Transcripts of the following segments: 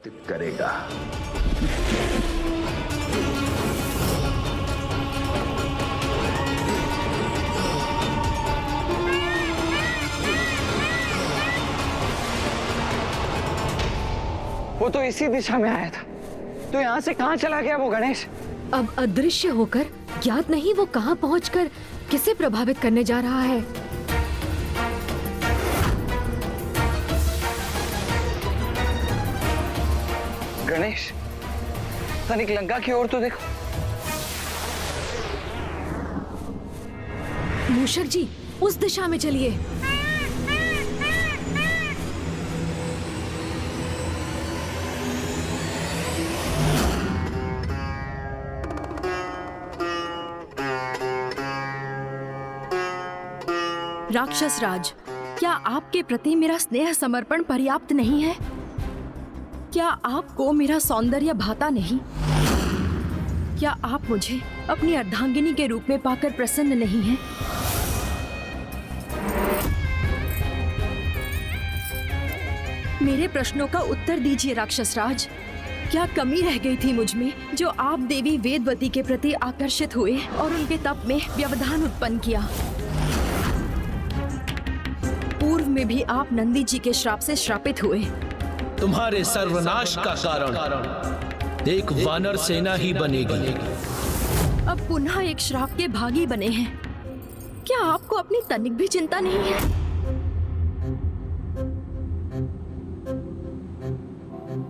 करेगा। वो तो इसी दिशा में आया था, तो यहाँ से कहाँ चला गया वो गणेश? अब अदृश्य होकर ज्ञात नहीं वो कहाँ पहुंचकर किसे प्रभावित करने जा रहा है। गणेश, तनिक लंका की ओर तो देखो। मूषक जी, उस दिशा में चलिए। राक्षस राज, क्या आपके प्रति मेरा स्नेह समर्पण पर्याप्त नहीं है? क्या आपको मेरा सौंदर्य भाता नहीं? क्या आप मुझे अपनी अर्धांगिनी के रूप में पाकर प्रसन्न नहीं हैं? मेरे प्रश्नों का उत्तर दीजिए राक्षस राज। क्या कमी रह गई थी मुझ में जो आप देवी वेदवती के प्रति आकर्षित हुए और उनके तप में व्यवधान उत्पन्न किया? पूर्व में भी आप नंदी जी के श्राप से श्रापित हुए। तुम्हारे सर्वनाश का कारण एक वानर सेना ही बनेगी। अब पुनः एक श्राप के भागी बने हैं। क्या आपको अपनी तनिक भी चिंता नहीं है?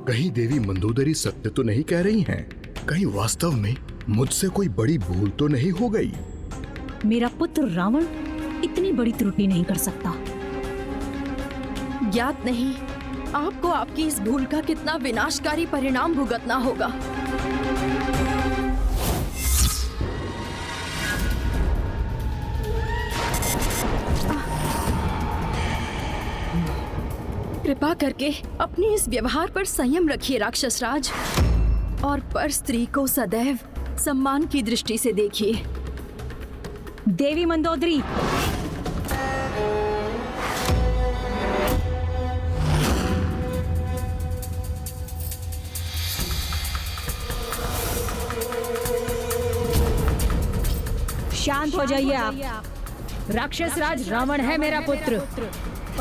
कहीं देवी मंदोदरी सत्य तो नहीं कह रही हैं? कहीं वास्तव में मुझसे कोई बड़ी भूल तो नहीं हो गई? मेरा पुत्र रावण इतनी बड़ी त्रुटि नहीं कर सकता। ज्ञात नहीं आपको आपकी इस भूल का कितना विनाशकारी परिणाम भुगतना होगा। कृपा करके अपने इस व्यवहार पर संयम रखिए राक्षस राज, और पर स्त्री को सदैव सम्मान की दृष्टि से देखिए। देवी मंदोदरी, शांत हो जाइए आप। राक्षस राज रावण है मेरा पुत्र,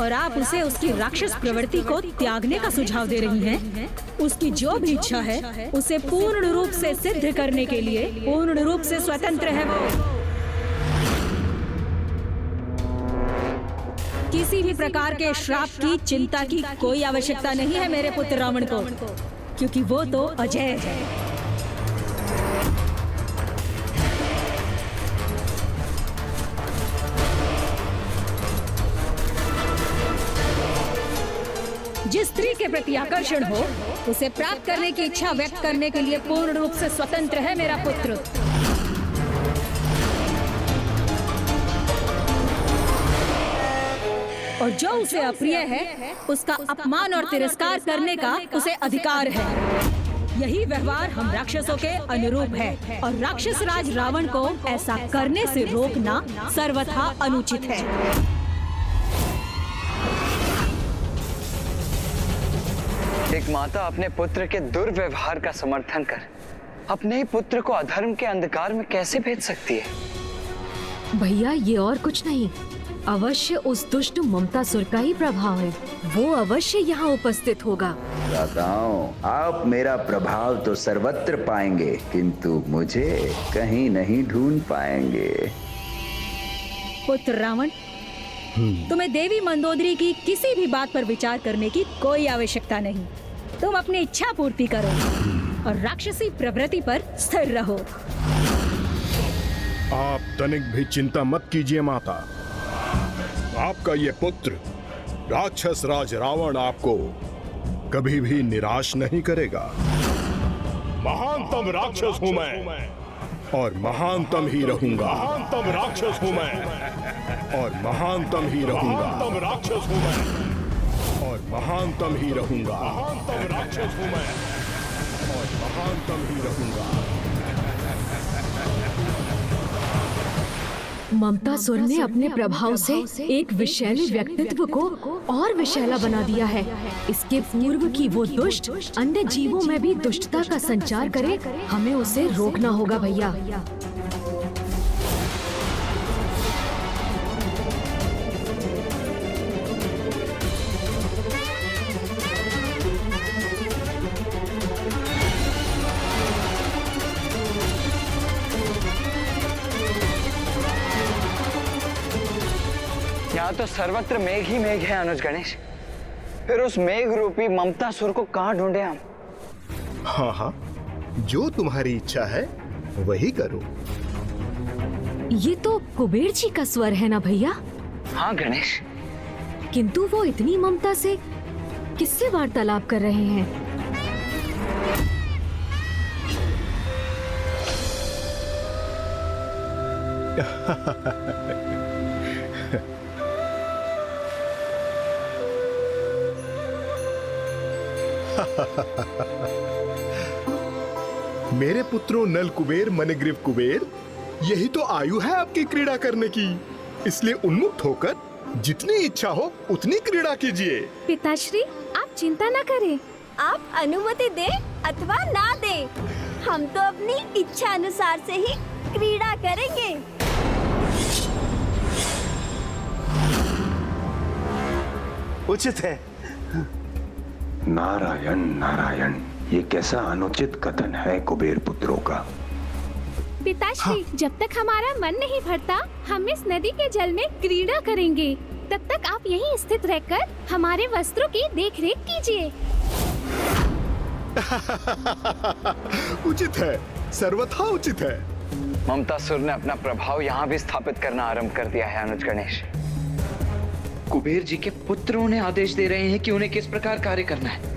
और आप उसे उसकी राक्षस प्रवृत्ति को त्यागने का सुझाव दे रही हैं। उसकी जो भी इच्छा है उसे पूर्ण रूप से सिद्ध करने के लिए पूर्ण रूप से स्वतंत्र है वो। किसी भी प्रकार के श्राप की चिंता की कोई आवश्यकता नहीं है मेरे पुत्र रावण को, क्योंकि वो तो अजय है। जिस स्त्री के प्रति आकर्षण हो उसे प्राप्त करने की इच्छा व्यक्त करने के लिए पूर्ण रूप से स्वतंत्र है मेरा पुत्र। और जो उसे अप्रिय है उसका अपमान और तिरस्कार करने का उसे अधिकार है। यही व्यवहार हम राक्षसों के अनुरूप है, और राक्षस राज रावण को ऐसा करने से रोकना सर्वथा अनुचित है। एक माता अपने पुत्र के दुर्व्यवहार का समर्थन कर अपने ही पुत्र को अधर्म के अंधकार में कैसे भेज सकती है? भैया, ये और कुछ नहीं, अवश्य उस दुष्ट ममतासुर का ही प्रभाव है। वो अवश्य यहाँ उपस्थित होगा। दाताओं, आप मेरा प्रभाव तो सर्वत्र पाएंगे, किंतु मुझे कहीं नहीं ढूंढ पाएंगे। पुत्र रावण, तुम्हें देवी मंदोदरी की किसी भी बात पर विचार करने की कोई आवश्यकता नहीं। तुम अपनी इच्छा पूर्ति करो और राक्षसी प्रवृत्ति पर स्थिर रहो। आप तनिक भी चिंता मत कीजिए माता। आपका ये पुत्र राक्षस राज रावण आपको कभी भी निराश नहीं करेगा। महानतम राक्षस हूं मैं, और महानतम ही रहूंगा। महानतम राक्षस हूं मैं, और महानतम ही रहूंगा। महानतम राक्षस हूं मैं, और महानतम ही रहूंगा। महानतम राक्षस हूं मैं, और महानतम ही रहूंगा। ममतासुर ने अपने प्रभाव से एक विषैले व्यक्तित्व को और विषैला बना दिया है। इसके पूर्व की वो दुष्ट अन्य जीवों में भी दुष्टता का संचार करे, हमें उसे रोकना होगा भैया। यहाँ तो सर्वत्र मेघ ही मेघ है अनुज गणेश। फिर उस मेघ रूपी ममतासुर को कहाँ ढूंढे हम? हाँ हाँ, जो तुम्हारी इच्छा है वही करो। ये तो कुबेर जी का स्वर है ना भैया? हाँ गणेश। किंतु वो इतनी ममता से किससे वार्तालाप कर रहे हैं? मेरे पुत्रों नल कुबेर मणिग्रीव कुबेर, यही तो आयु है आपकी क्रीड़ा करने की। इसलिए उन्मुक्त होकर जितनी इच्छा हो उतनी क्रीड़ा कीजिए। पिताश्री, आप चिंता न करें। आप अनुमति दे अथवा ना दे, हम तो अपनी इच्छा अनुसार से ही क्रीड़ा करेंगे। उचित है। नारायण नारायण, ये कैसा अनुचित कथन है कुबेर पुत्रों का। पिताश्री, जब तक हमारा मन नहीं भरता, हम इस नदी के जल में क्रीड़ा करेंगे। तब तक आप यहीं स्थित रहकर हमारे वस्त्रों की देखरेख कीजिए। उचित है, सर्वथा उचित है। ममतासुर ने अपना प्रभाव यहाँ भी स्थापित करना आरंभ कर दिया है अनुज गणेश। कुबेर जी के पुत्र उन्हें आदेश दे रहे हैं कि उन्हें किस प्रकार कार्य करना है।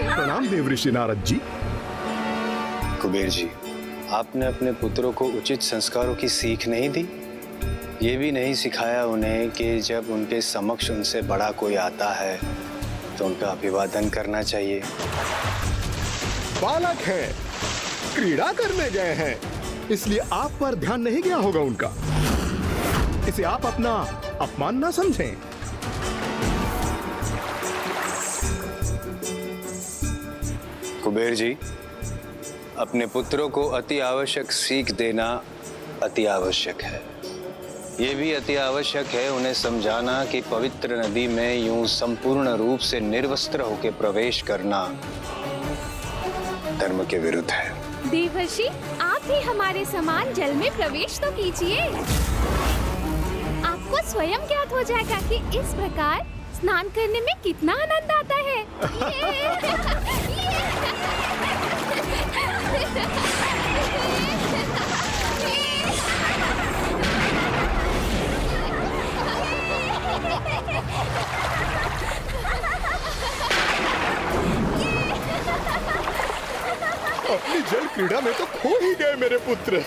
प्रणाम देवऋषि नारद जी। कुबेर जी, आपने अपने पुत्रों को उचित संस्कारों की सीख नहीं दी। ये भी नहीं सिखाया उन्हें कि जब उनके समक्ष उनसे बड़ा कोई आता है तो उनका अभिवादन करना चाहिए। बालक हैं, क्रीड़ा करने गए हैं, इसलिए आप पर ध्यान नहीं गया होगा उनका। इसे आप अपना अपमान ना समझें। कुबेर जी, अपने पुत्रों को अति आवश्यक सीख देना अति आवश्यक है। ये भी अति आवश्यक है उन्हें समझाना कि पवित्र नदी में यूं संपूर्ण रूप से निर्वस्त्र होकर प्रवेश करना धर्म के विरुद्ध है। देवर्षि, आप भी हमारे समान जल में प्रवेश तो कीजिए। आपको स्वयं ज्ञात हो जाएगा कि इस प्रकार स्नान करने में कितना आनंद आता है। अपनी जल क्रीड़ा में तो खो ही गए मेरे पुत्र।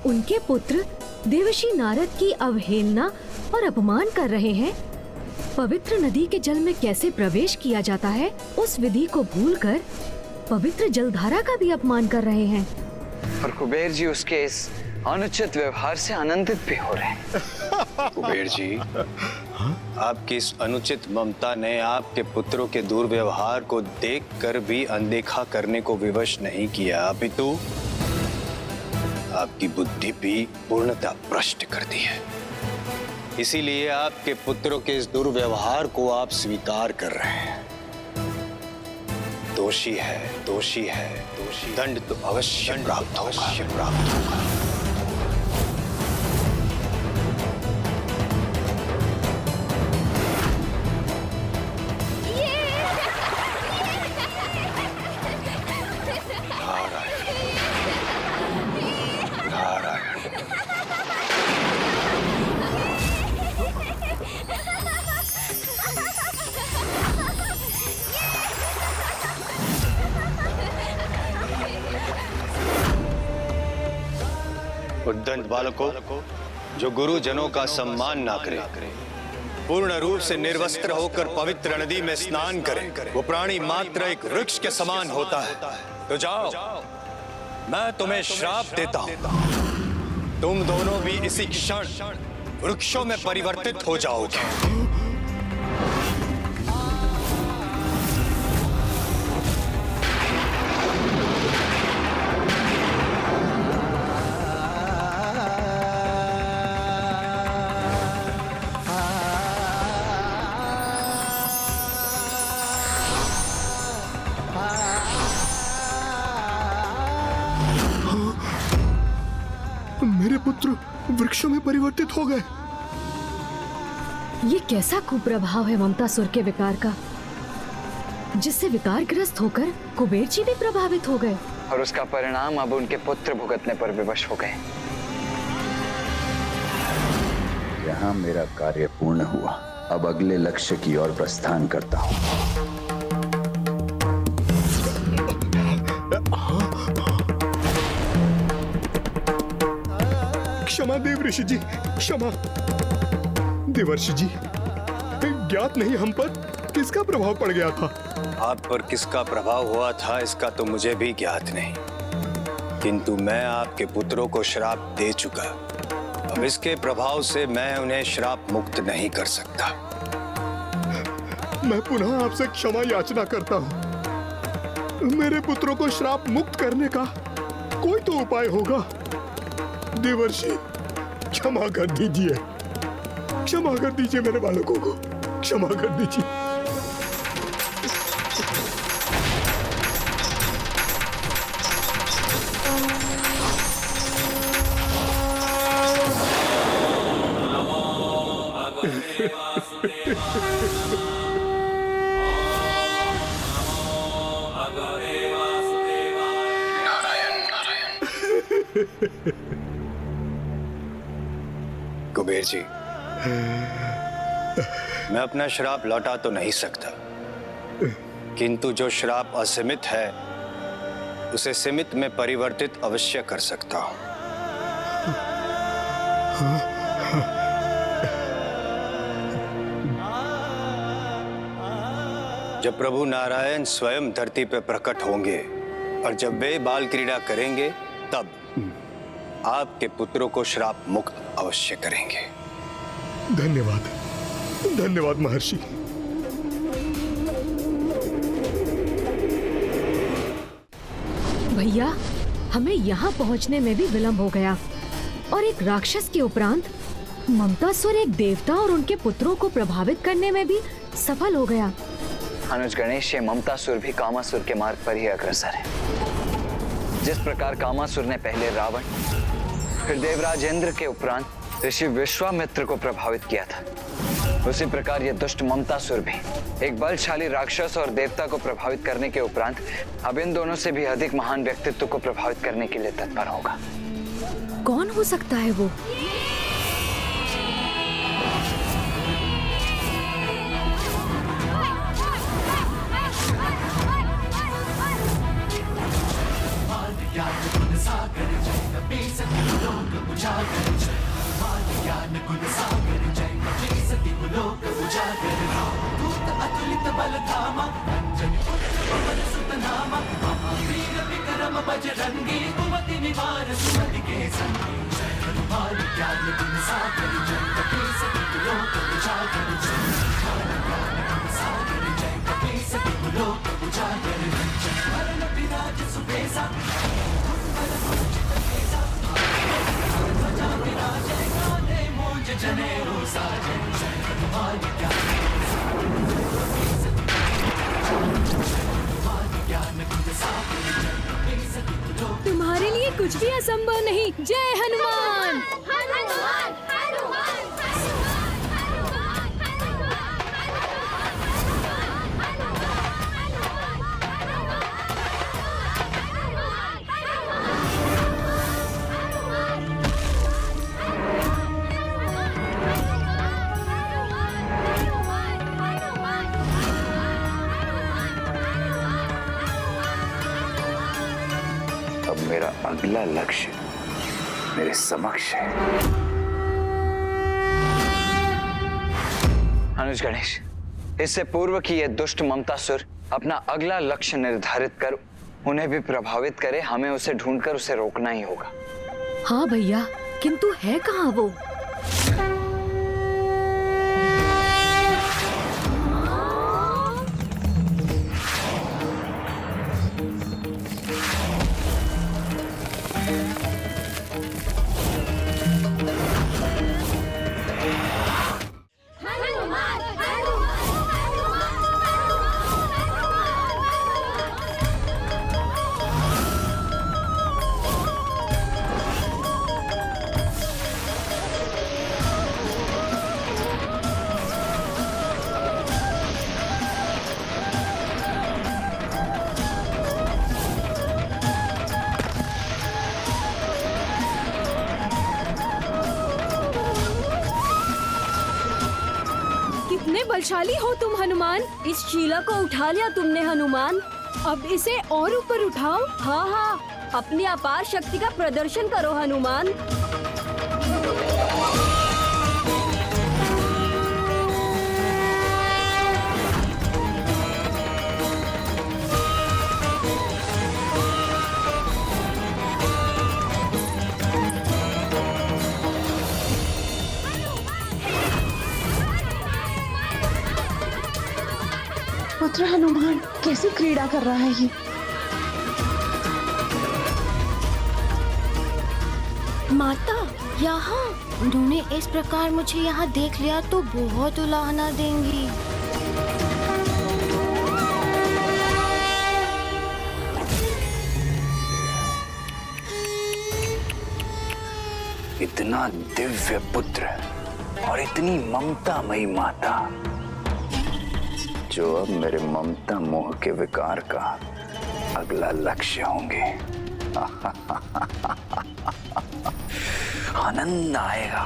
उनके पुत्र देवर्षि नारद की अवहेलना और अपमान कर रहे हैं। पवित्र नदी के जल में कैसे प्रवेश किया जाता है, उस विधि को भूलकर पवित्र जलधारा का भी अपमान कर रहे हैं। और कुबेर जी उसके इस अनुचित व्यवहार से आनंदित भी हो रहे हैं। कुबेर जी, आपकी इस अनुचित ममता ने आपके पुत्रों के दुर्व्यवहार को देखकर भी अनदेखा करने को विवश नहीं किया, अपितु आपकी बुद्धि भी पूर्णतः भ्रष्ट कर दी है। इसीलिए आपके पुत्रों के इस दुर्व्यवहार को आप स्वीकार कर रहे हैं। दोषी है, दोषी है, दोषी। दंड तो अवश्य प्राप्त होगा। उद्दंड बालकों, जो गुरुजनों का सम्मान ना करे, पूर्ण रूप से निर्वस्त्र होकर पवित्र नदी में स्नान करे, वो प्राणी मात्र एक वृक्ष के समान होता है। तो जाओ, मैं तुम्हें श्राप देता हूं, तुम दोनों भी इसी क्षण वृक्षों में परिवर्तित हो जाओगे। मेरे पुत्र वृक्षों में परिवर्तित हो गए। ये कैसा कुप्रभाव है ममतासुर के विकार का, जिससे विकारग्रस्त होकर कुबेर जी भी प्रभावित हो गए और उसका परिणाम अब उनके पुत्र भुगतने पर विवश हो गए। यहाँ मेरा कार्य पूर्ण हुआ, अब अगले लक्ष्य की ओर प्रस्थान करता हूँ। क्षमा देव ऋषि जी, क्षमा। देवर्षि जी, ज्ञात नहीं हम पर किसका प्रभाव पड़ गया था। आप पर किसका प्रभाव हुआ था इसका तो मुझे भी ज्ञात नहीं, किंतु मैं आपके पुत्रों को श्राप दे चुका। अब इसके प्रभाव से मैं उन्हें श्राप मुक्त नहीं कर सकता। मैं पुनः आपसे क्षमा याचना करता हूँ। मेरे पुत्रों को श्राप मुक्त करने का कोई तो उपाय होगा। देवर्षि, क्षमा कर दीजिए, क्षमा कर दीजिए मेरे बालकों को, क्षमा कर दीजिए। कुबेर जी, मैं अपना श्राप लौटा तो नहीं सकता, किंतु जो श्राप असीमित है उसे सीमित में परिवर्तित अवश्य कर सकता हूं। जब प्रभु नारायण स्वयं धरती पर प्रकट होंगे और जब वे बाल क्रीड़ा करेंगे, तब आपके पुत्रों को श्राप मुक्त अवश्य करेंगे। धन्यवाद, धन्यवाद महर्षि। भैया, हमें यहाँ पहुँचने में भी विलंब हो गया और एक राक्षस के उपरांत ममतासुर एक देवता और उनके पुत्रों को प्रभावित करने में भी सफल हो गया। अनुज गणेश, ये ममतासुर भी कामासुर के मार्ग पर ही अग्रसर है। जिस प्रकार कामासुर ने पहले रावण, फिर देवराज इंद्र के उपरांत ऋषि विश्वामित्र को प्रभावित किया था, उसी प्रकार ये दुष्ट ममतासुर भी एक बलशाली राक्षस और देवता को प्रभावित करने के उपरांत अब इन दोनों से भी अधिक महान व्यक्तित्व को प्रभावित करने के लिए तत्पर होगा। कौन हो सकता है वो? तुम्हारे लिए कुछ भी असंभव नहीं। जय हनुमान। अब मेरा अगला लक्ष्य मेरे समक्ष है। अनुज गणेश, इससे पूर्व कि ये दुष्ट ममतासुर अपना अगला लक्ष्य निर्धारित कर उन्हें भी प्रभावित करे, हमें उसे ढूंढकर उसे रोकना ही होगा। हाँ भैया, किंतु है कहाँ वो? कितने बलशाली हो तुम हनुमान। इस शीला को उठा लिया तुमने हनुमान। अब इसे और ऊपर उठाओ। हाँ हाँ, अपनी अपार शक्ति का प्रदर्शन करो हनुमान। पुत्र हनुमान कैसी क्रीड़ा कर रहा है ये? माता, यहाँ उन्होंने इस प्रकार मुझे यहाँ देख लिया तो बहुत उलाहना देंगी। इतना दिव्य पुत्र और इतनी ममतामयी माता, जो अब मेरे ममता मोह के विकार का अगला लक्ष्य होंगे। आनंद आएगा,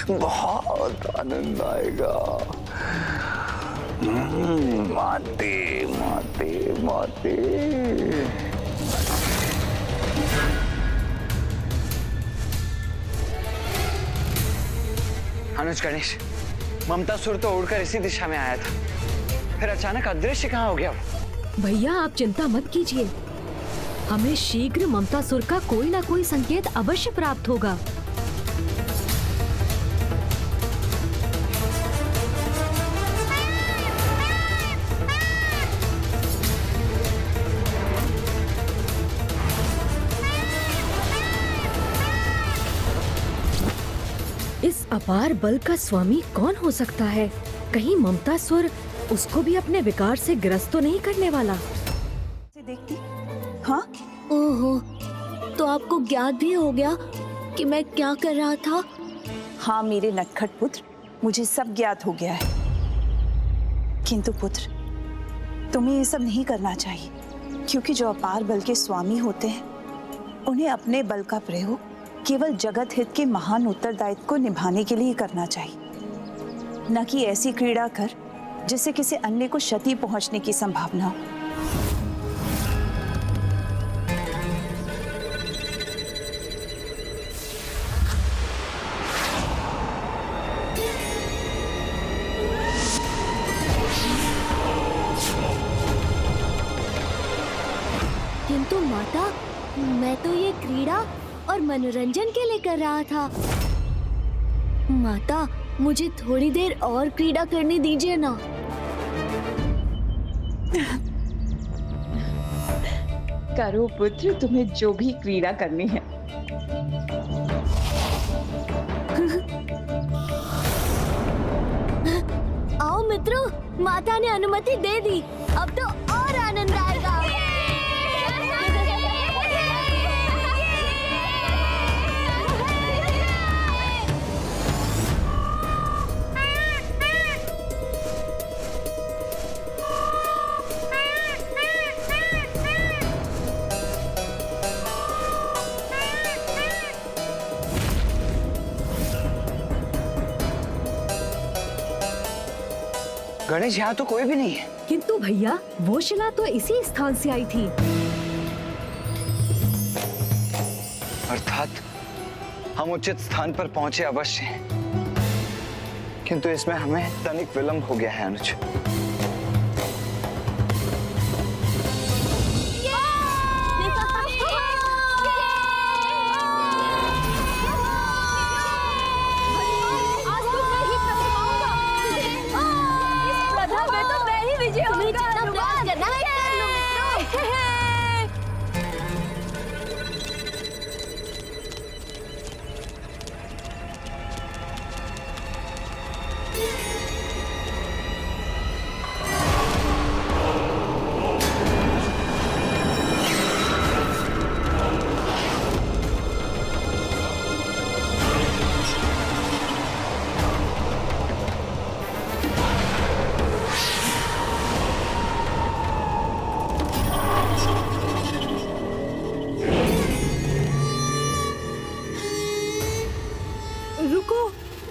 बहुत आनंद आएगा। माते माते माते। अनुज गणेश, ममतासुर तो उड़कर इसी दिशा में आया था, फिर अचानक अदृश्य कहाँ हो गया? भैया आप चिंता मत कीजिए, हमें शीघ्र ममतासुर का कोई ना कोई संकेत अवश्य प्राप्त होगा। इस अपार बल का स्वामी कौन हो सकता है? कहीं ममतासुर उसको भी अपने विकार से ग्रस्त तो नहीं करने वाला? देखती हाँ? ओहो, तो आपको ज्ञात भी हो गया कि मैं क्या कर रहा था? हाँ मेरे नटखट पुत्र, मुझे सब ज्ञात हो गया है। किंतु पुत्र, तुम्हें ये सब नहीं करना चाहिए, क्योंकि जो अपार बल के स्वामी होते हैं उन्हें अपने बल का प्रयोग केवल जगत हित के महान उत्तरदायित्व को निभाने के लिए करना चाहिए, न कि ऐसी क्रीड़ा कर जिससे किसी अन्य को क्षति पहुंचने की संभावना हो। किंतु माता, मैं तो ये क्रीड़ा और मनोरंजन के लिए कर रहा था। माता, मुझे थोड़ी देर और क्रीड़ा करने दीजिए ना। करो पुत्र, तुम्हें जो भी क्रीड़ा करनी है। आओ मित्रों, माता ने अनुमति दे दी, अब तो और आनंद आएगा। गणेश, यहाँ तो कोई भी नहीं है। किंतु भैया वो शिला तो इसी स्थान से आई थी। अर्थात हम उचित स्थान पर पहुंचे अवश्य हैं, किंतु इसमें हमें तनिक विलंब हो गया है अनुज।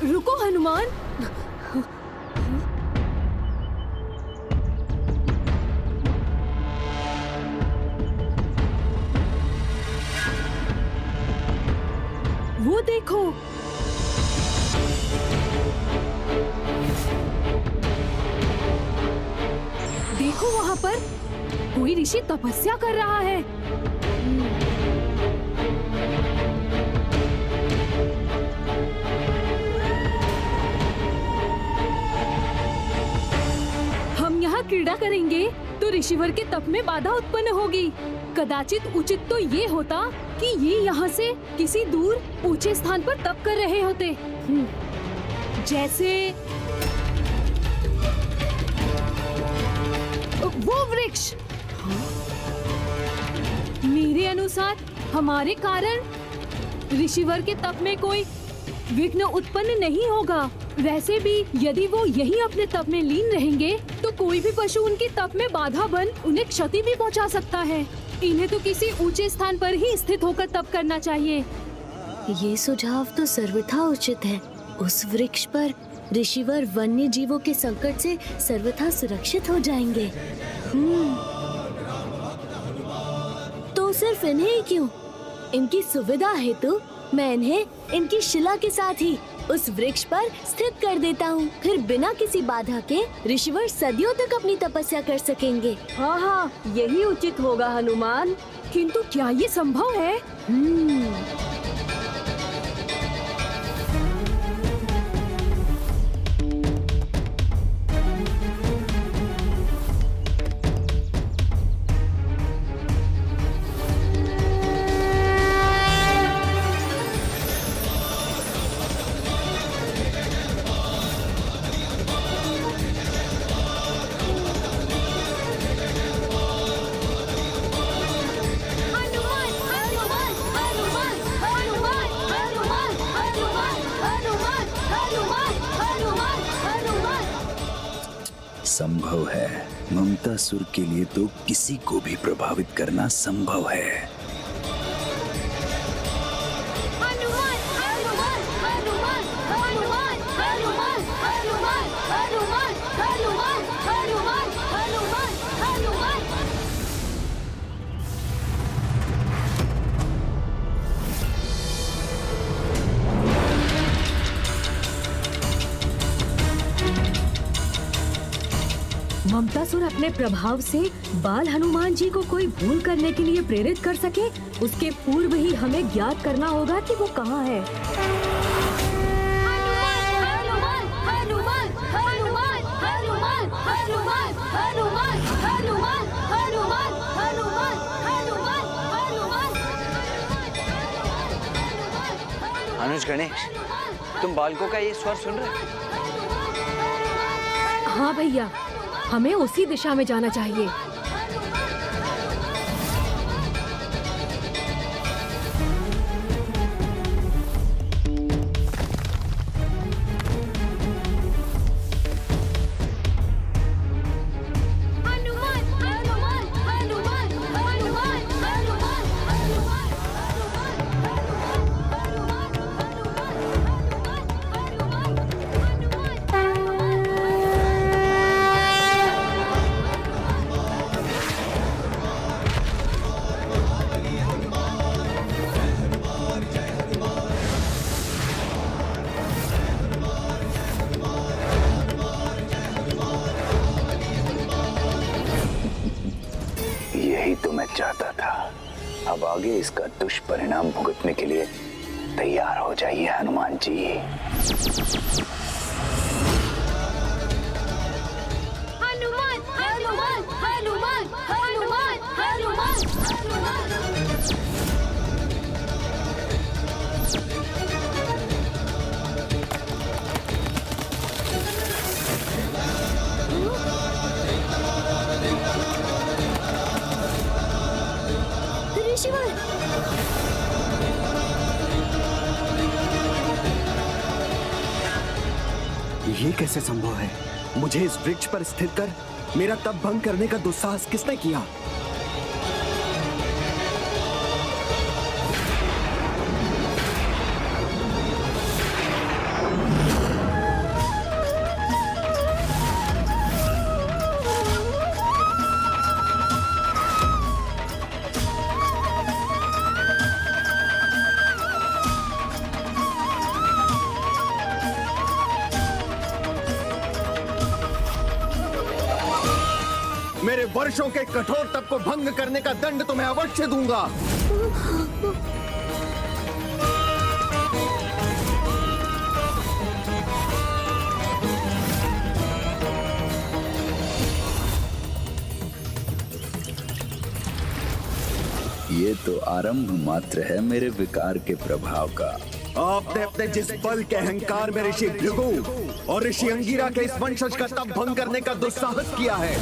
रुको हनुमान। वो देखो, देखो वहां पर कोई ऋषि तपस्या कर रहा है। क्रीड़ा करेंगे तो ऋषिवर के तप में बाधा उत्पन्न होगी। कदाचित उचित तो ये होता कि ये यहाँ से किसी दूर ऊंचे स्थान पर तप कर रहे होते, जैसे वो वृक्ष। मेरे अनुसार हमारे कारण ऋषिवर के तप में कोई विघ्न उत्पन्न नहीं होगा। वैसे भी यदि वो यही अपने तप में लीन रहेंगे तो कोई भी पशु उनकी तप में बाधा बन उन्हें क्षति भी पहुंचा सकता है। इन्हें तो किसी ऊंचे स्थान पर ही स्थित होकर तप करना चाहिए। ये सुझाव तो सर्वथा उचित है। उस वृक्ष पर ऋषिवर वन्य जीवों के संकट से सर्वथा सुरक्षित हो जाएंगे। तो सिर्फ इन्हें ही क्यों, इनकी सुविधा हेतु मैं इन्हें इनकी शिला के साथ ही उस वृक्ष पर स्थित कर देता हूँ। फिर बिना किसी बाधा के ऋषिवर सदियों तक अपनी तपस्या कर सकेंगे। हाँ, यही उचित होगा हनुमान। किंतु क्या ये संभव है? संभव है, ममतासुर के लिए तो किसी को भी प्रभावित करना संभव है। ममतासुर अपने प्रभाव से बाल हनुमान जी को कोई भूल करने के लिए प्रेरित कर सके, उसके पूर्व ही हमें ज्ञात करना होगा कि वो कहाँ है। अनुज, गणेश, तुम बालकों का ये स्वर सुन रहे? हाँ भैया, हमें उसी दिशा में जाना चाहिए। यही तो मैं चाहता था। अब आगे इसका दुष्परिणाम भुगतने के लिए तैयार हो जाइए हनुमान जी। हनुमान हनुमान हनुमान हनुमान हनुमान हनुमान। ऋषिवर, ये कैसे संभव है? मुझे इस वृक्ष पर स्थिर कर मेरा तप भंग करने का दुस्साहस किसने किया? मेरे वर्षों के कठोर तप को भंग करने का दंड तो मैं अवश्य दूंगा। ये तो आरंभ मात्र है मेरे विकार के प्रभाव का। आपने अपने जिस बल के अहंकार में ऋषि भृगु और ऋषि अंगिरा के इस वंशज का तप भंग करने का दुस्साहस किया है,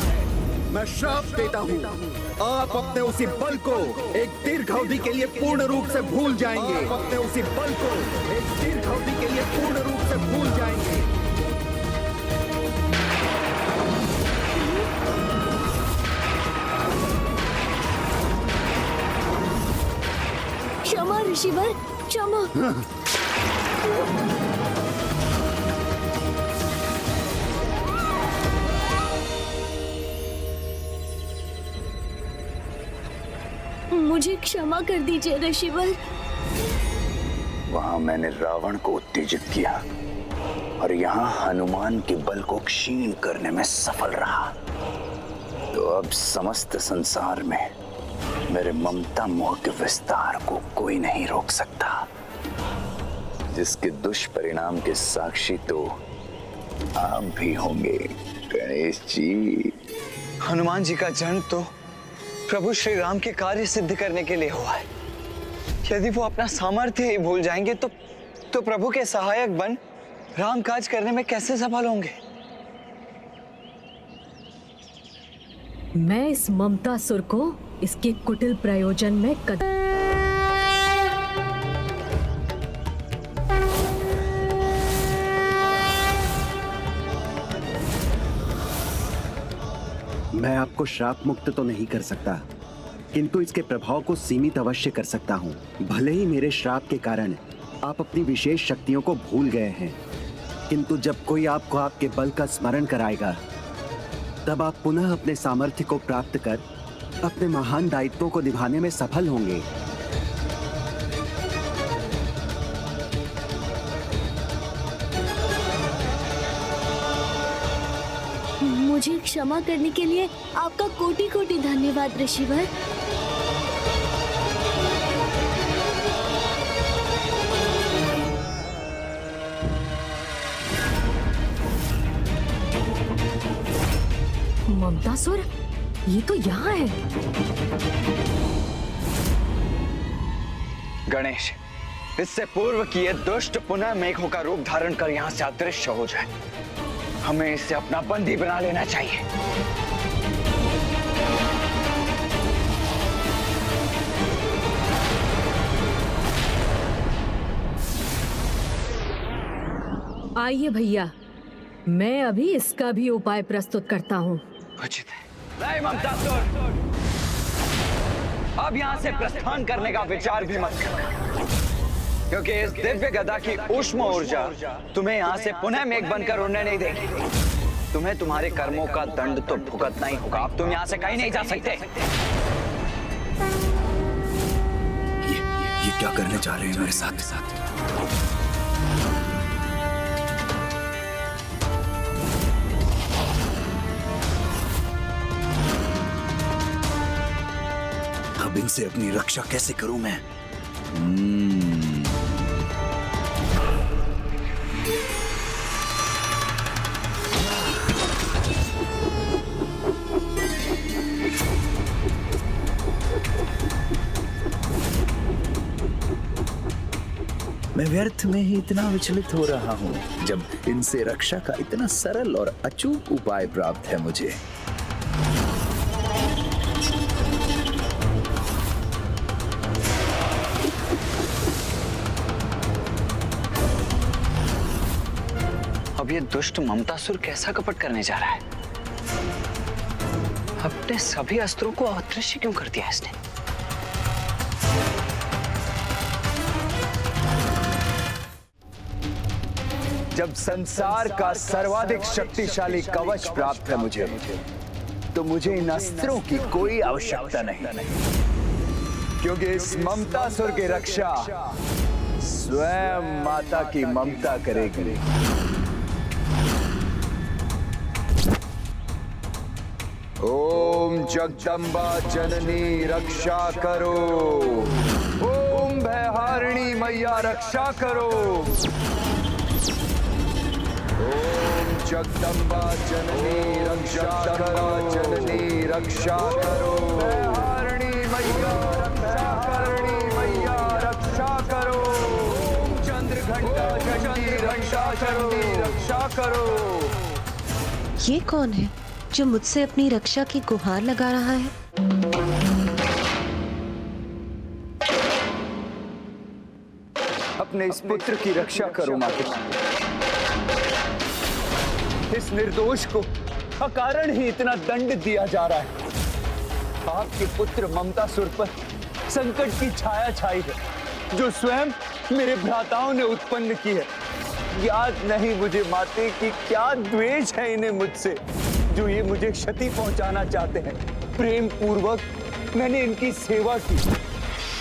मैं श्राप देता हूँ। आप अपने उसी बल को एक दीर्घ अवधि के लिए पूर्ण रूप से भूल जाएंगे। आप अपने उसी बल को एक दीर्घ अवधि के लिए पूर्ण रूप से भूल जाएंगे। क्षमा ऋषिवर, क्षमा। मुझे क्षमा कर दीजिए ऋषिवर। वहां मैंने रावण को उत्तेजित किया और यहाँ हनुमान के बल को क्षीण करने में सफल रहा। तो अब समस्त संसार में मेरे ममता मोह के विस्तार को कोई नहीं रोक सकता, जिसके दुष्परिणाम के साक्षी तो आप भी होंगे गणेश जी। हनुमान जी का जन्म तो प्रभु श्री राम के कार्य सिद्ध करने के लिए हुआ है। यदि वो अपना सामर्थ्य ही भूल जाएंगे तो प्रभु के सहायक बन राम काज करने में कैसे सफल होंगे? मैं इस ममतासुर को इसके कुटिल प्रयोजन में मैं आपको श्राप मुक्त तो नहीं कर सकता, किंतु इसके प्रभाव को सीमित अवश्य कर सकता हूँ। भले ही मेरे श्राप के कारण आप अपनी विशेष शक्तियों को भूल गए हैं, किंतु जब कोई आपको आपके बल का स्मरण कराएगा, तब आप पुनः अपने सामर्थ्य को प्राप्त कर अपने महान दायित्वों को निभाने में सफल होंगे। मुझे क्षमा करने के लिए आपका कोटि कोटि धन्यवाद ऋषिवर। ममतासुर, ये तो यहाँ है। गणेश, इससे पूर्व कि ये दुष्ट पुनः मेघों का रूप धारण कर यहाँ से अदृश्य हो जाए, हमें इसे अपना बंदी बना लेना चाहिए। आइए भैया, मैं अभी इसका भी उपाय प्रस्तुत करता हूँ। उचित है। नहीं ममतासुर, अब यहाँ से प्रस्थान करने का विचार भी मत करना, क्योंकि इस दिव्य गदा की ऊष्म ऊर्जा तुम्हें यहाँ से पुनः मेघ बनकर उड़ने नहीं देगी। तुम्हें तुम्हारे कर्मों का दंड तो भुगतना ही होगा। अब तुम यहाँ से कहीं नहीं जा सकते। ये क्या करने जा रहे हैं मेरे साथ? अब इनसे अपनी रक्षा कैसे करूं मैं? मैं व्यर्थ में ही इतना विचलित हो रहा हूं, जब इनसे रक्षा का इतना सरल और अचूक उपाय प्राप्त है मुझे। अब ये दुष्ट ममतासुर कैसा कपट करने जा रहा है? अपने सभी अस्त्रों को अदृश्य क्यों कर दिया इसने? जब संसार का सर्वाधिक शक्तिशाली कवच प्राप्त है मुझे, तो मुझे इन अस्त्रों की कोई आवश्यकता नहीं, क्योंकि इस ममतासुर की रक्षा स्वयं माता की ममता करेगी। ओम जगदम्बा जननी रक्षा करो, ओम भयहारिणी मैया रक्षा करो, ओम जगदम्बा जननी रक्षा करो, जननी रक्षा करो, भयहारिणी मैया रक्षा करणी मैया रक्षा करो, ओम चंद्रघंटा जननी रक्षा करो, रक्षा करो। ये कौन है जो मुझसे अपनी रक्षा की गुहार लगा रहा है? अपने इस पुत्र की रक्षा करो माता। इस निर्दोष को अकारण ही इतना दंड दिया जा रहा है। आपके पुत्र ममतासुर पर संकट की छाया छाई है, जो स्वयं मेरे भ्राताओं ने उत्पन्न की है। याद नहीं मुझे माते कि क्या द्वेष है इन्हें मुझसे, जो ये मुझे क्षति पहुंचाना चाहते हैं। प्रेम पूर्वक मैंने इनकी सेवा की,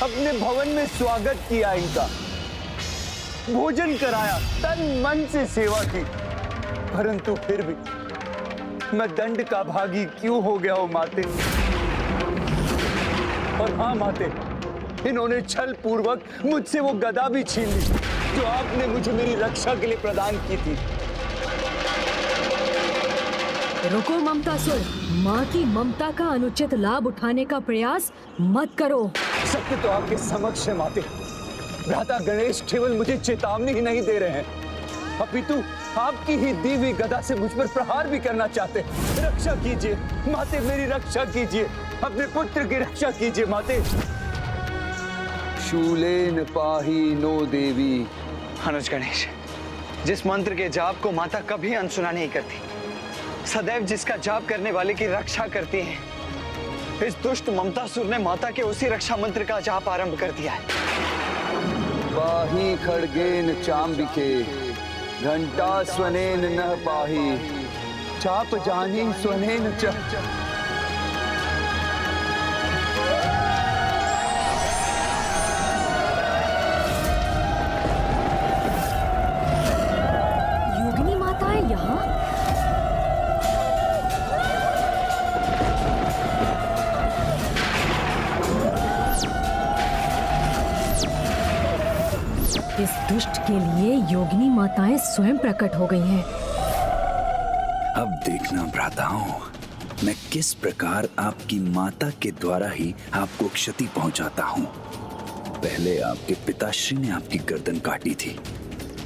अपने भवन में स्वागत किया, इनका भोजन कराया, तन मन से सेवा की, परंतु फिर भी मैं दंड का भागी क्यों हो गया हूं माते? और हाँ माते, इन्होंने छल पूर्वक मुझसे वो गदा भी छीन ली जो आपने मुझे मेरी रक्षा के लिए प्रदान की थी। रुको ममतासुर, माँ की ममता का अनुचित लाभ उठाने का प्रयास मत करो। सत्य तो आपके समक्ष है माते। भ्राता गणेश केवल मुझे चेतावनी ही नहीं दे रहे हैं, अपितु आपकी ही दी हुई गदा से मुझ पर प्रहार भी करना चाहते हैं। रक्षा कीजिए माते, मेरी रक्षा कीजिए, अपने पुत्र की रक्षा कीजिए माते। शूलेन पाही नो देवी। अनुज गणेश, जिस मंत्र के जाप को माता कभी अनसुना नहीं करती, सदैव जिसका जाप करने वाले की रक्षा करती है, इस दुष्ट ममतासुर ने माता के उसी रक्षा मंत्र का जाप आरंभ कर दिया है। पाही खड्गेन चांबिके घंटा स्वनेन न पाही, चाप जानी स्वनेन च। योगिनी माता है यहाँ? इस दुष्ट के लिए योगिनी माताएं स्वयं प्रकट हो गई हैं। अब देखना भ्राताओं, मैं किस प्रकार आपकी माता के द्वारा ही आपको क्षति पहुंचाता हूं। पहले आपके पिताश्री ने आपकी गर्दन काटी थी,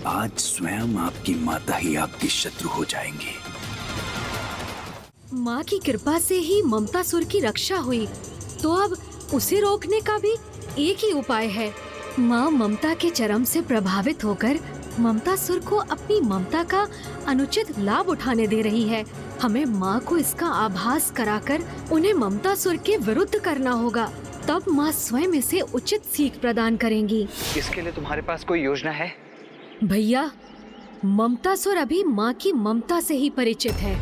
आज स्वयं आपकी माता ही आपकी शत्रु हो जाएंगी। माँ की कृपा से ही ममतासुर की रक्षा हुई, तो अब उसे रोकने का भी एक ही उपाय है। माँ ममता के चरम से प्रभावित होकर ममतासुर को अपनी ममता का अनुचित लाभ उठाने दे रही है। हमें माँ को इसका आभास कराकर उन्हें ममतासुर के विरुद्ध करना होगा, तब माँ स्वयं इसे उचित सीख प्रदान करेंगी। इसके लिए तुम्हारे पास कोई योजना है? भैया, ममतासुर अभी माँ की ममता से ही परिचित है,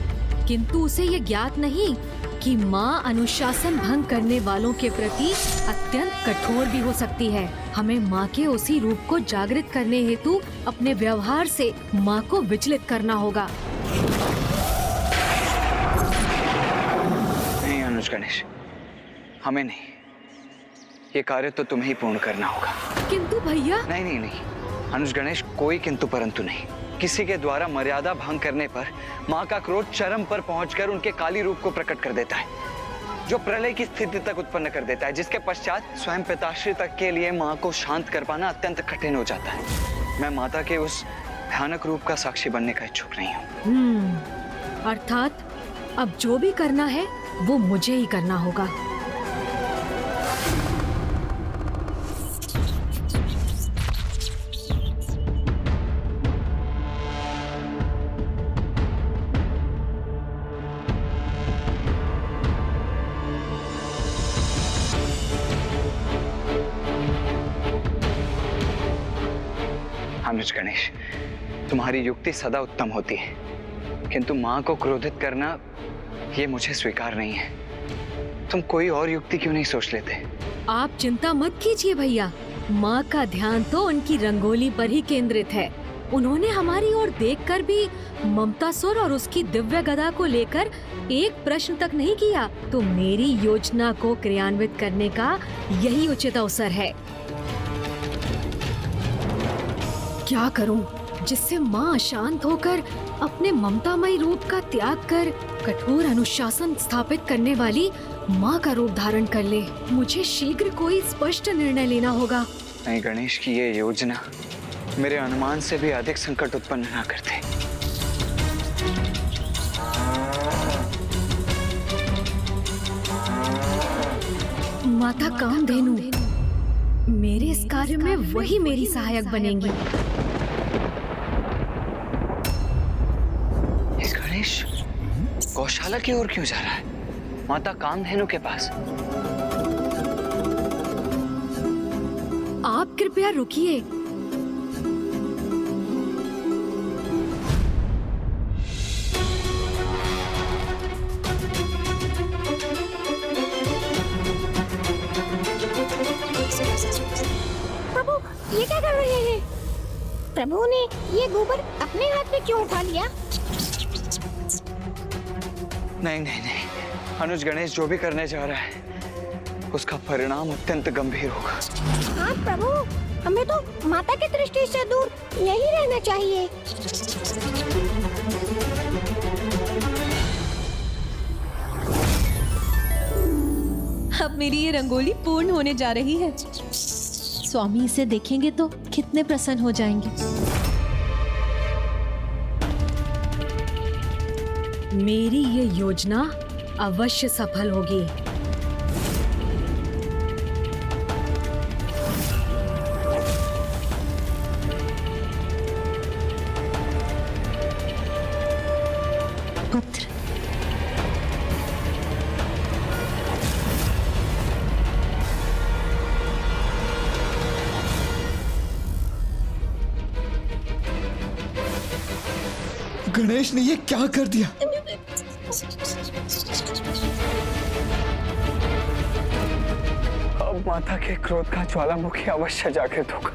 किंतु उसे ये ज्ञात नहीं कि माँ अनुशासन भंग करने वालों के प्रति अत्यंत कठोर भी हो सकती है। हमें माँ के उसी रूप को जागृत करने हेतु अपने व्यवहार से माँ को विचलित करना होगा। नहीं अनुज गणेश, हमें नहीं, ये कार्य तो तुम्हें ही पूर्ण करना होगा। किंतु भैया। नहीं नहीं नहीं अनुज गणेश, कोई किंतु परंतु नहीं। किसी के द्वारा मर्यादा भंग करने पर माँ का क्रोध चरम पर पहुंचकर उनके काली रूप को प्रकट कर देता है, जो प्रलय की स्थिति तक उत्पन्न कर देता है, जिसके पश्चात स्वयं पिताश्री तक के लिए माँ को शांत कर पाना अत्यंत कठिन हो जाता है। मैं माता के उस भयानक रूप का साक्षी बनने का इच्छुक नहीं हूँ। अर्थात अब जो भी करना है वो मुझे ही करना होगा। अनुज गणेश, तुम्हारी युक्ति सदा उत्तम होती है, किंतु माँ को क्रोधित करना ये मुझे स्वीकार नहीं है। तुम कोई और युक्ति क्यों नहीं सोच लेते? आप चिंता मत कीजिए भैया, माँ का ध्यान तो उनकी रंगोली पर ही केंद्रित है। उन्होंने हमारी ओर देखकर भी ममतासुर और उसकी दिव्य गदा को लेकर एक प्रश्न तक नहीं किया, तो मेरी योजना को क्रियान्वित करने का यही उचित अवसर है। क्या करूं जिससे माँ अशांत होकर अपने ममतामयी रूप का त्याग कर कठोर अनुशासन स्थापित करने वाली माँ का रूप धारण कर ले। मुझे शीघ्र कोई स्पष्ट निर्णय लेना होगा। नहीं, गणेश की ये योजना मेरे अनुमान से भी अधिक संकट उत्पन्न न करते। माता कामधेनु, मेरे इस कार्य में वही मेरी सहायक बनेंगी। ये गणेश गौशाला की ओर क्यों जा रहा है? माता कामधेनु के पास। आप कृपया रुकिए। प्रभु, ये क्या कर रहे हैं? प्रभु ने ये गोबर अपने हाथ में क्यों उठा लिया? नहीं नहीं नहीं, अनुज गणेश जो भी करने जा रहा है उसका परिणाम अत्यंत गंभीर होगा। हाँ प्रभु, हमें तो माता की दृष्टि से दूर यही रहना चाहिए। अब मेरी ये रंगोली पूर्ण होने जा रही है। स्वामी इसे देखेंगे तो कितने प्रसन्न हो जाएंगे। मेरी ये योजना अवश्य सफल होगी। पुत्र, गणेश ने ये क्या कर दिया? अब माता के क्रोध का ज्वालामुखी अवश्य जागृत होगा।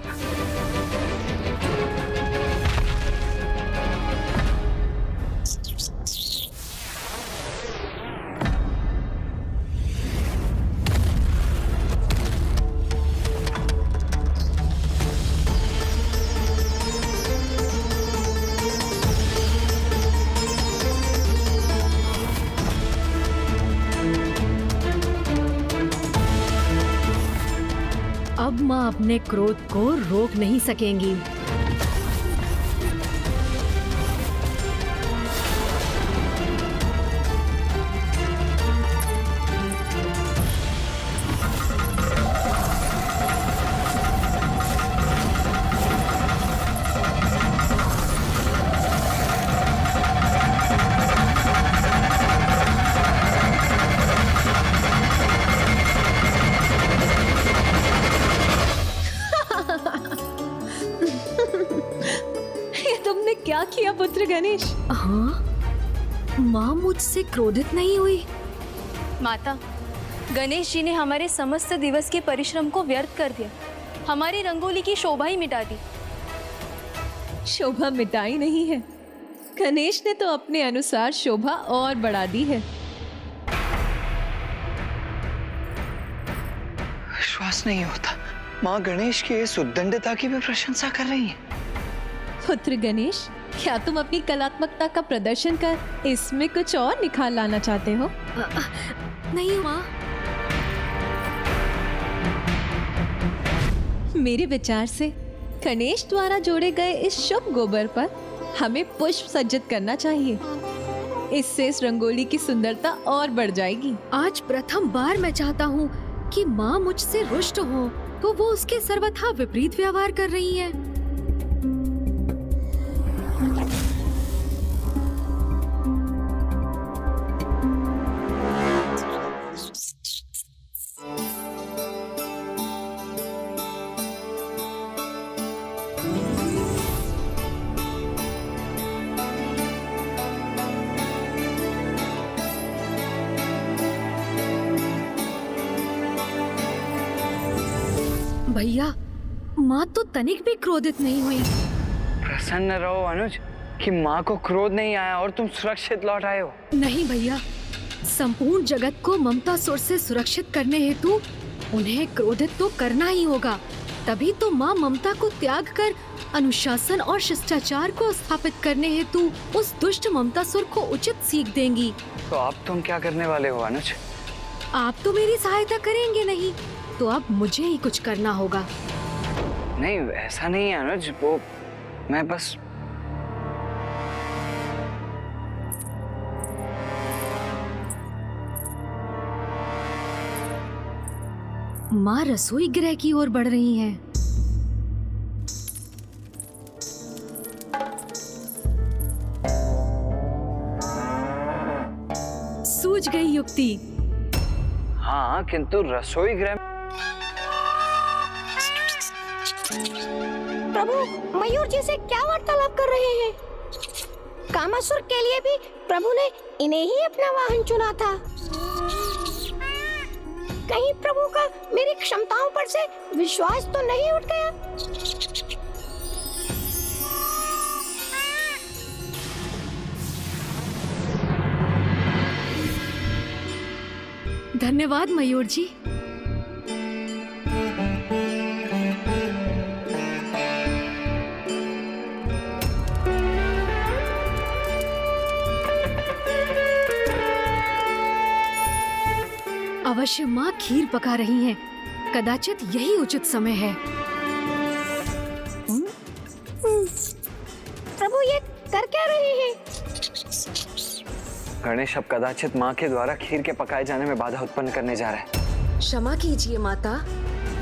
अब माँ अपने क्रोध को रोक नहीं सकेंगी। क्या किया पुत्र गणेश? हाँ, माँ मुझसे क्रोधित नहीं हुई। माता, गणेश जी ने हमारे समस्त दिवस के परिश्रम को व्यर्थ कर दिया, हमारी रंगोली की शोभा ही मिटा दी। शोभा मिटाई नहीं है, गणेश ने तो अपने अनुसार शोभा और बढ़ा दी है। विश्वास नहीं होता, माँ गणेश की इस उद्दंडता की भी प्रशंसा कर रही हैं। पुत्र गणेश, क्या तुम अपनी कलात्मकता का प्रदर्शन कर इसमें कुछ और निखार लाना चाहते हो? नहीं माँ। मेरे विचार से गणेश द्वारा जोड़े गए इस शुभ गोबर पर हमें पुष्प सज्जित करना चाहिए। इससे इस रंगोली की सुंदरता और बढ़ जाएगी। आज प्रथम बार मैं चाहता हूँ कि माँ मुझसे रुष्ट हो तो वो उसके सर्वथा विपरीत व्यवहार कर रही हैं। भैया, माँ तो तनिक भी क्रोधित नहीं हुई। प्रसन्न रहो अनुज कि माँ को क्रोध नहीं आया और तुम सुरक्षित लौट आए हो। नहीं भैया, संपूर्ण जगत को ममतासुर से सुरक्षित करने हेतु उन्हें क्रोधित तो करना ही होगा। तभी तो माँ ममता को त्याग कर अनुशासन और शिष्टाचार को स्थापित करने हेतु उस दुष्ट ममतासुर को उचित सीख देंगी। तो अब तुम क्या करने वाले हो अनुज? आप तो मेरी सहायता करेंगे नहीं, तो अब मुझे ही कुछ करना होगा। नहीं, ऐसा नहीं है अनुज, वो मैं बस माँ रसोई गृह की ओर बढ़ रही हैं। सूझ गई युक्ति। हाँ, किंतु रसोई गृह। प्रभु, मयूर जी से क्या वार्तालाप कर रहे हैं? कामासुर के लिए भी प्रभु ने इन्हें ही अपना वाहन चुना था। कहीं प्रभु का मेरी क्षमताओं पर से विश्वास तो नहीं उठ गया? धन्यवाद मयूर जी। अवश्य माँ खीर पका रही हैं। कदाचित यही उचित समय है। प्रभु, ये कर क्या रहे हैं? गणेश अब कदाचित माँ के द्वारा खीर के पकाए जाने में बाधा उत्पन्न करने जा रहा है। क्षमा कीजिए माता,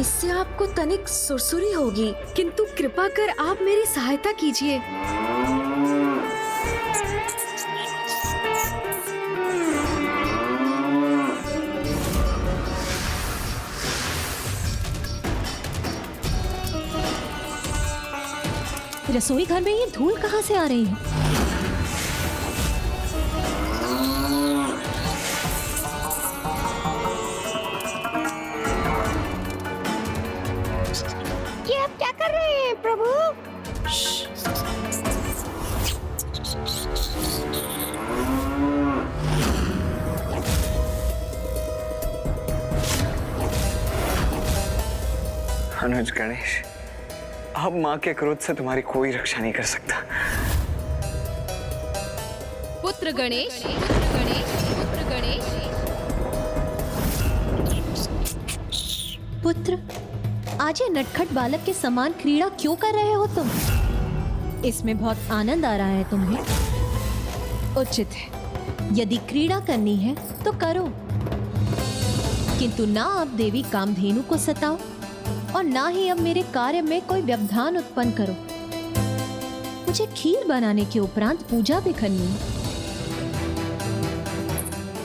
इससे आपको तनिक सुरसुरी होगी, किंतु कृपा कर आप मेरी सहायता कीजिए। रसोई घर में ये धूल कहाँ से आ रही है? ये आप क्या कर रहे हैं प्रभु? अनुज, गणेश, अब माँ के क्रोध से तुम्हारी कोई रक्षा नहीं कर सकता। पुत्र गणेश, पुत्र गणेश, पुत्र गणेश। पुत्र, आज ये नटखट बालक के समान क्रीड़ा क्यों कर रहे हो तुम? इसमें बहुत आनंद आ रहा है तुम्हें। उचित है, यदि क्रीड़ा करनी है तो करो, किंतु ना अब देवी कामधेनु को सताओ और ना ही अब मेरे कार्य में कोई व्यवधान उत्पन्न करो। मुझे खीर बनाने के उपरांत पूजा भी करनी है।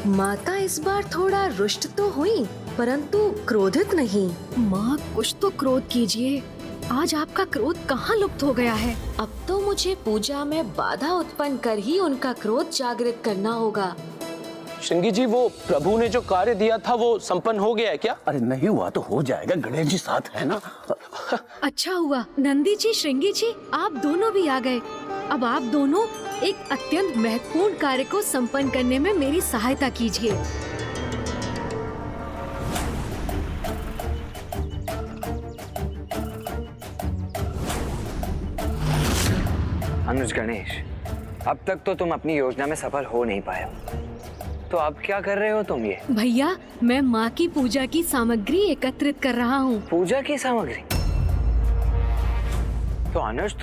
माता इस बार थोड़ा रुष्ट तो हुई, परंतु क्रोधित नहीं। माँ, कुछ तो क्रोध कीजिए। आज आपका क्रोध कहाँ लुप्त हो गया है? अब तो मुझे पूजा में बाधा उत्पन्न कर ही उनका क्रोध जागृत करना होगा। श्रृंगी जी, वो प्रभु ने जो कार्य दिया था वो संपन्न हो गया है क्या? अरे नहीं हुआ तो हो जाएगा, गणेश जी साथ है ना। अच्छा हुआ नंदी जी, श्रृंगी जी, आप दोनों भी आ गए। अब आप दोनों एक अत्यंत महत्वपूर्ण कार्य को संपन्न करने में मेरी सहायता कीजिए। अनुज गणेश, अब तक तो तुम अपनी योजना में सफल हो नहीं पाए, तो अब क्या कर रहे हो तुम ये? भैया, मैं माँ की पूजा की सामग्री एकत्रित कर रहा हूँ। पूजा की सामग्री? तो अनुज,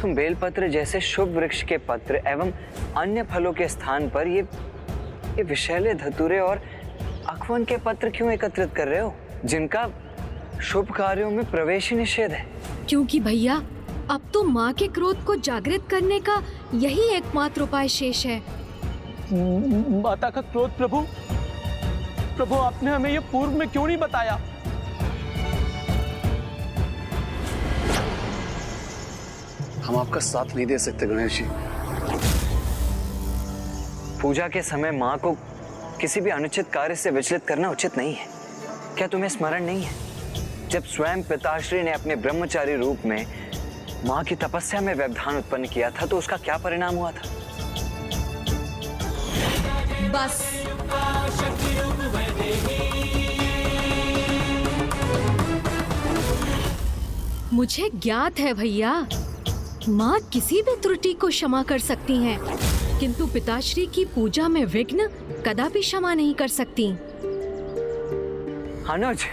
तुम बेलपत्र जैसे शुभ वृक्ष के पत्र एवं अन्य फलों के स्थान पर ये विषैले धतूरे और अखवन के पत्र क्यों एकत्रित कर रहे हो, जिनका शुभ कार्यों में प्रवेश ही निषेध है? क्योंकि भैया, अब तो माँ के क्रोध को जागृत करने का यही एकमात्र उपाय शेष है। माता का क्रोध प्रभु आपने हमें ये पूर्व में क्यों नहीं बताया? हम आपका साथ नहीं दे सकते गणेश जी। पूजा के समय माँ को किसी भी अनुचित कार्य से विचलित करना उचित नहीं है। क्या तुम्हें स्मरण नहीं है, जब स्वयं पिताश्री ने अपने ब्रह्मचारी रूप में माँ की तपस्या में व्यवधान उत्पन्न किया था तो उसका क्या परिणाम हुआ था? बस। मुझे ज्ञात है भैया, माँ किसी भी त्रुटि को क्षमा कर सकती हैं, किंतु पिताश्री की पूजा में विघ्न कदापि क्षमा नहीं कर सकती। अनुज,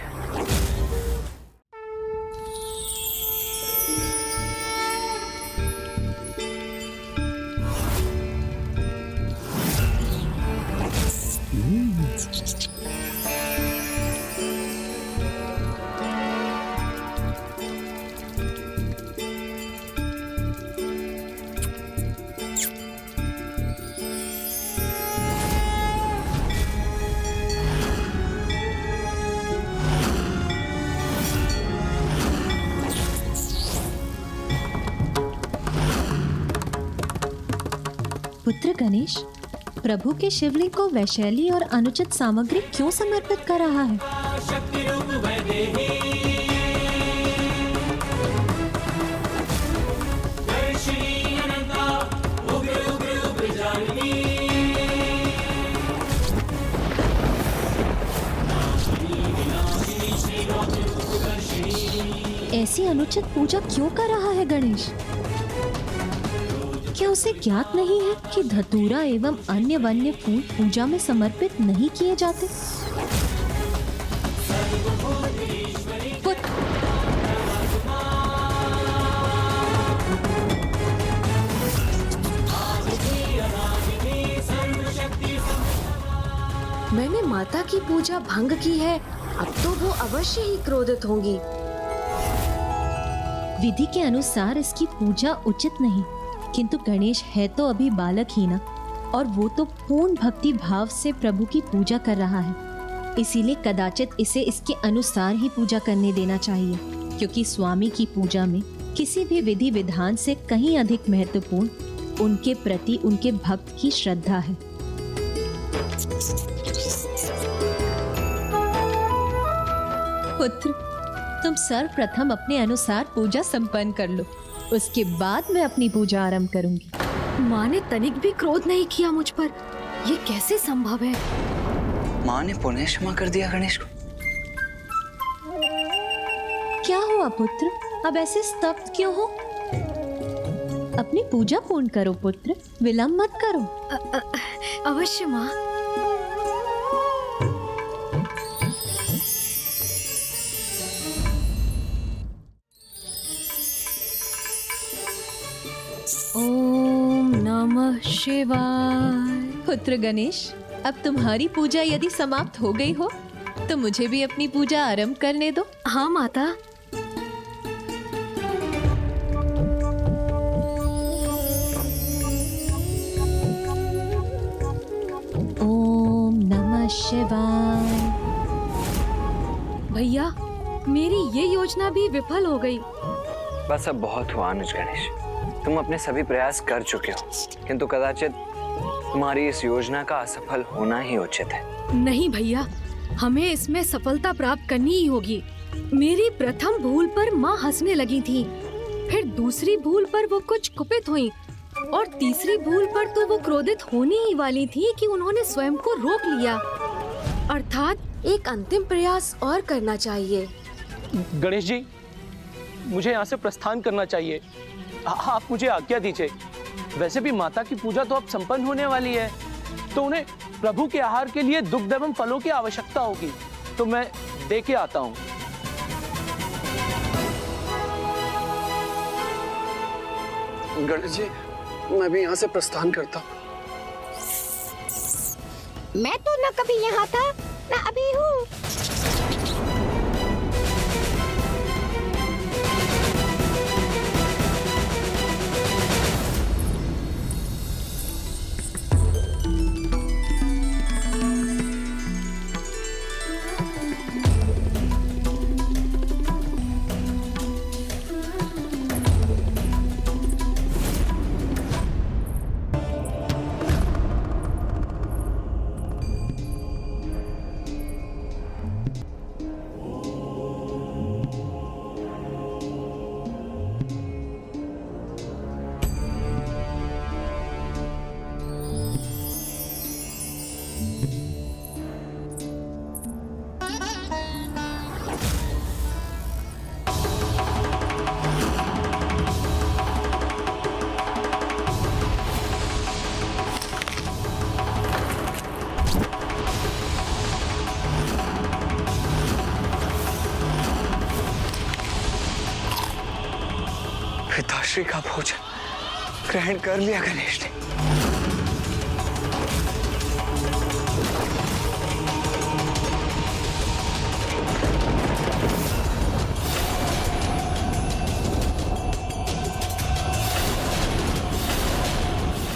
पुत्र गणेश, प्रभु के शिवलिंग को वैशैली और अनुचित सामग्री क्यों समर्पित कर रहा है? ऐसी अनुचित पूजा क्यों कर रहा है गणेश? क्या उसे ज्ञात नहीं है कि धतूरा एवं अन्य वन्य फूल पूजा में समर्पित नहीं किए जाते? मैंने माता की पूजा भंग की है, अब तो वो अवश्य ही क्रोधित होंगी। विधि के अनुसार इसकी पूजा उचित नहीं, किंतु गणेश है तो अभी बालक ही ना, और वो तो पूर्ण भक्ति भाव से प्रभु की पूजा कर रहा है, इसीलिए कदाचित इसे इसके अनुसार ही पूजा करने देना चाहिए, क्योंकि स्वामी की पूजा में किसी भी विधि विधान से कहीं अधिक महत्वपूर्ण उनके प्रति उनके भक्त की श्रद्धा है। पुत्र, तुम सर्वप्रथम अपने अनुसार पूजा संपन्न कर लो, उसके बाद मैं अपनी पूजा आरंभ करूंगी। माँ ने तनिक भी क्रोध नहीं किया मुझ पर, ये कैसे संभव है? माँ ने पुनः क्षमा कर दिया गणेश को? क्या हुआ पुत्र, अब ऐसे स्तब्ध क्यों हो? अपनी पूजा पूर्ण करो पुत्र, विलंब मत करो। अवश्य माँ। ओम नमः शिवाय। पुत्र गणेश, अब तुम्हारी पूजा यदि समाप्त हो गई हो तो मुझे भी अपनी पूजा आरंभ करने दो। हाँ माता। ओम नमः शिवाय। भैया, मेरी ये योजना भी विफल हो गई। बस अब बहुत हुआ अनुज गणेश, तुम अपने सभी प्रयास कर चुके हो, किंतु कदाचित तुम्हारी इस योजना का असफल होना ही उचित है। नहीं भैया, हमें इसमें सफलता प्राप्त करनी ही होगी। मेरी प्रथम भूल पर माँ हंसने लगी थी, फिर दूसरी भूल पर वो कुछ कुपित हुई, और तीसरी भूल पर तो वो क्रोधित होने ही वाली थी कि उन्होंने स्वयं को रोक लिया। अर्थात एक अंतिम प्रयास और करना चाहिए। गणेश जी, मुझे यहाँ से प्रस्थान करना चाहिए। आप मुझे आज्ञा दीजिए। वैसे भी माता की पूजा तो अब संपन्न होने वाली है, तो उन्हें प्रभु के आहार के लिए दुग्ध एवं फलों की आवश्यकता होगी, तो मैं दे के आता हूँ। गणेश जी, मैं भी यहाँ से प्रस्थान करता हूँ। मैं तो न कभी यहाँ था न अभी हूँ। पिताश्री का भोजन ग्रहण कर लिया गणेश ने।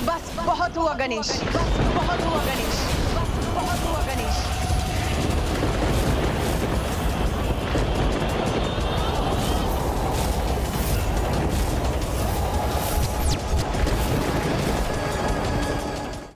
बस बहुत हुआ गणेश, बस बहुत हुआ गणेश, बस बहुत हुआ गणेश।